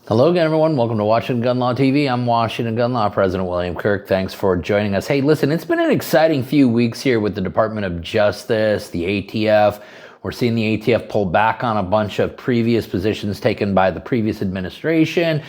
Hello again, everyone. Welcome to Washington Gun Law TV. I'm Washington Gun Law President William Kirk. Thanks for joining us. Hey, listen, it's been an exciting few weeks here with the Department of Justice, the ATF. We're seeing the ATF pull back on a bunch of previous positions taken by the previous administration.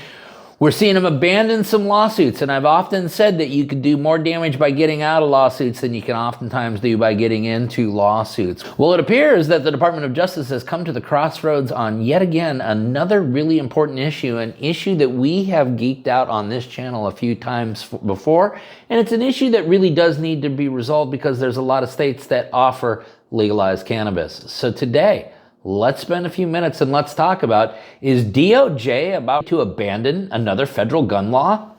We're seeing them abandon some lawsuits, and I've often said that you could do more damage by getting out of lawsuits than you can oftentimes do by getting into lawsuits. Well, it appears that the Department of Justice has come to the crossroads on yet again another really important issue, an issue that we have geeked out on this channel a few times before, and it's an issue that really does need to be resolved because there's a lot of states that offer legalized cannabis. So today, let's spend a few minutes and let's talk about, is DOJ about to abandon another federal gun law?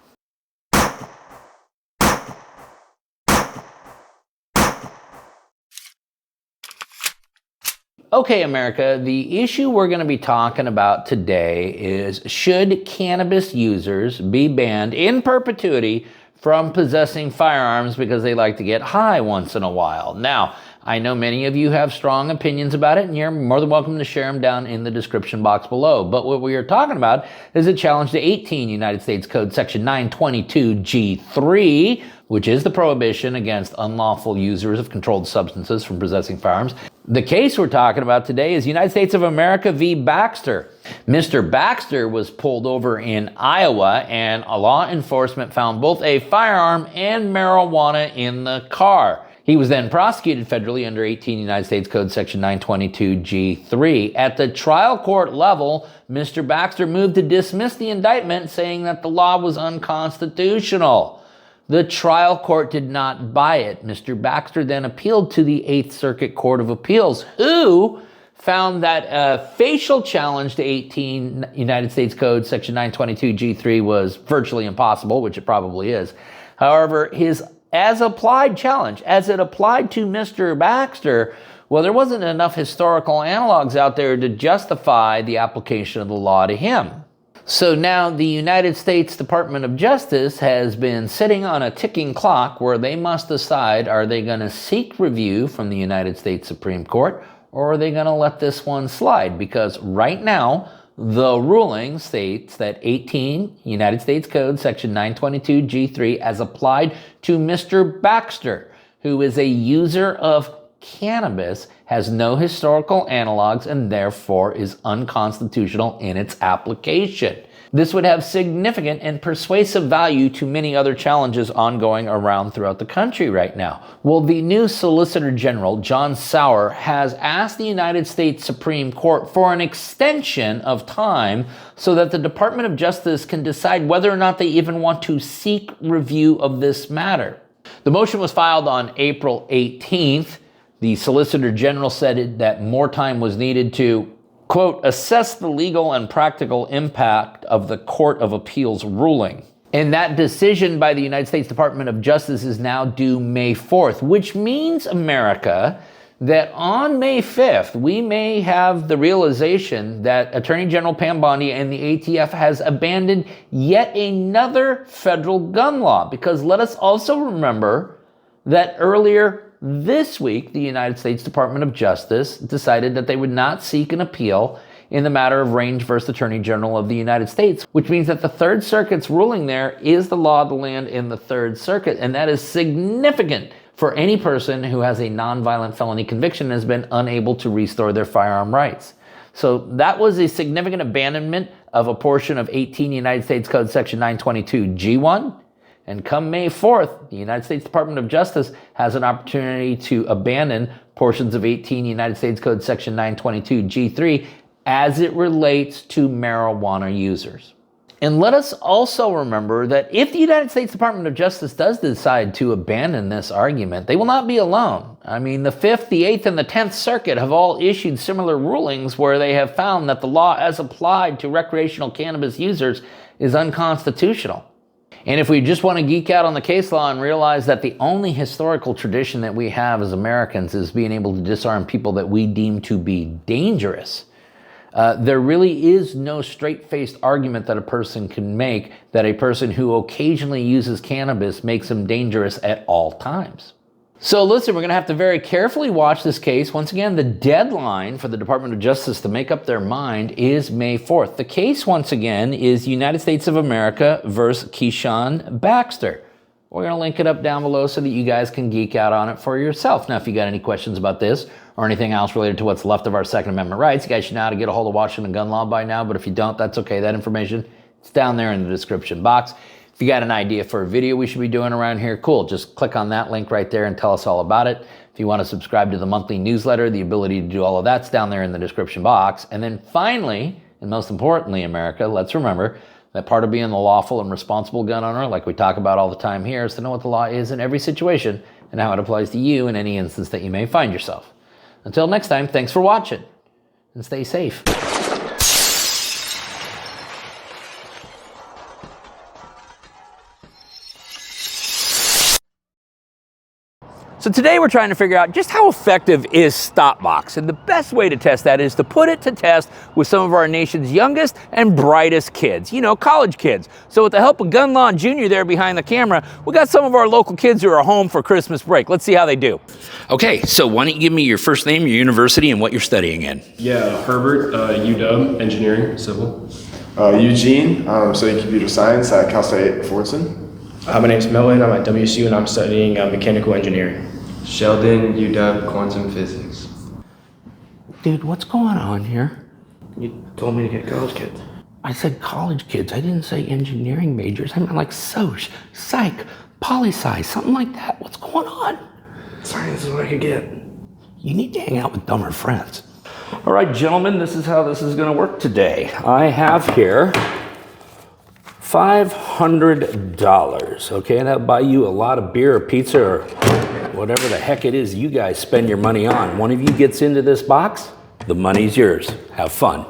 Okay, America, the issue we're going to be talking about today is, should cannabis users be banned in perpetuity from possessing firearms because they like to get high once in a while? Now, I know many of you have strong opinions about it, and you're more than welcome to share them down in the description box below. But what we are talking about is a challenge to 18 United States Code Section 922G3, which is the prohibition against unlawful users of controlled substances from possessing firearms. The case we're talking about today is United States of America v. Baxter. Mr. Baxter was pulled over in Iowa, and law enforcement found both a firearm and marijuana in the car. He was then prosecuted federally under 18 United States Code Section 922G3. At the trial court level, Mr. Baxter moved to dismiss the indictment, saying that the law was unconstitutional. The trial court did not buy it. Mr. Baxter then appealed to the Eighth Circuit Court of Appeals, who found that a facial challenge to 18 United States Code Section 922G3 was virtually impossible, which it probably is. However, his as-applied challenge, as it applied to Mr. Baxter, well, there wasn't enough historical analogs out there to justify the application of the law to him. So now the United States Department of Justice has been sitting on a ticking clock where they must decide, are they going to seek review from the United States Supreme Court, or are they going to let this one slide? Because right now, the ruling states that 18 United States Code Section 922G3 as applied to Mr. Baxter, who is a user of cannabis, has no historical analogs and therefore is unconstitutional in its application. This would have significant and persuasive value to many other challenges ongoing around throughout the country right now. Well, the new Solicitor General, John Sauer, has asked the United States Supreme Court for an extension of time so that the Department of Justice can decide whether or not they even want to seek review of this matter. The motion was filed on April 18th. The Solicitor General said that more time was needed to, quote, assess the legal and practical impact of the Court of Appeals ruling. And that decision by the United States Department of Justice is now due May 4th, which means, America, that on May 5th, we may have the realization that Attorney General Pam Bondi and the ATF has abandoned yet another federal gun law. Because let us also remember that earlier this week, the United States Department of Justice decided that they would not seek an appeal in the matter of Range versus Attorney General of the United States, which means that the Third Circuit's ruling there is the law of the land in the Third Circuit, and that is significant for any person who has a nonviolent felony conviction and has been unable to restore their firearm rights. So that was a significant abandonment of a portion of 18 United States Code Section 922G1. And come May 4th, the United States Department of Justice has an opportunity to abandon portions of 18 United States Code Section 922G3 as it relates to marijuana users. And let us also remember that if the United States Department of Justice does decide to abandon this argument, they will not be alone. I mean, the 5th, the 8th, and the 10th Circuit have all issued similar rulings where they have found that the law as applied to recreational cannabis users is unconstitutional. And if we just want to geek out on the case law and realize that the only historical tradition that we have as Americans is being able to disarm people that we deem to be dangerous, there really is no straight-faced argument that a person can make that a person who occasionally uses cannabis makes him dangerous at all times. So listen, we're going to have to very carefully watch this case. Once again, the deadline for the Department of Justice to make up their mind is May 4th. The case, once again, is United States of America versus Keyshawn Baxter. We're going to link it up down below so that you guys can geek out on it for yourself. Now, if you got any questions about this or anything else related to what's left of our Second Amendment rights, you guys should know how to get a hold of Washington gun law by now. But if you don't, that's okay. That information is down there in the description box. If you got an idea for a video we should be doing around here, cool. Just click on that link right there and tell us all about it. If you want to subscribe to the monthly newsletter, the ability to do all of that's down there in the description box. And then finally, and most importantly, America, let's remember that part of being the lawful and responsible gun owner, like we talk about all the time here, is to know what the law is in every situation and how it applies to you in any instance that you may find yourself. Until next time, thanks for watching and stay safe. So today we're trying to figure out just how effective is StopBox, and the best way to test that is to put it to test with some of our nation's youngest and brightest kids, you know, college kids. So with the help of Gun Law Jr. there behind the camera, we got some of our local kids who are home for Christmas break. Let's see how they do. Okay, so why don't you give me your first name, your university, and what you're studying in? Yeah, Herbert, UW, engineering, civil. Eugene, studying computer science at Cal State Fullerton. My name's Melvin, I'm at WSU and I'm studying mechanical engineering. Sheldon, UW, quantum physics. Dude, what's going on here? You told me to get college kids. I said college kids. I didn't say engineering majors. I meant like soc, psych, poli-sci, something like that. What's going on? Science is what I could get. You need to hang out with dumber friends. All right, gentlemen, this is how this is going to work today. I have here $500. Okay, that'll buy you a lot of beer or pizza or whatever the heck it is you guys spend your money on. One of you gets into this box, the money's yours. Have fun.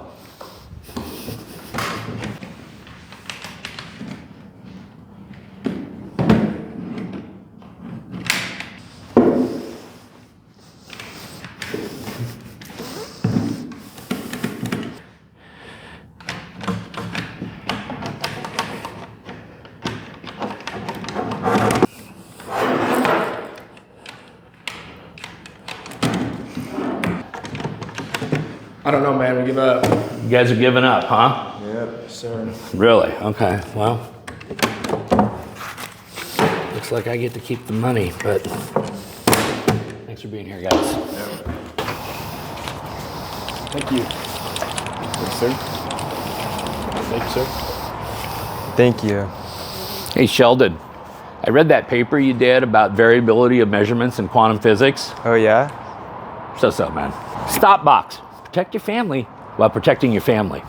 I don't know, man, we give up. You guys are giving up, huh? Yep, sir. Really? Okay, well, looks like I get to keep the money, but thanks for being here, guys. Thank you. Thanks, sir. Thank you, sir. Thank you. Hey, Sheldon, I read that paper you did about variability of measurements in quantum physics. Oh, yeah? So, man. StopBox. Protect your family while protecting your family.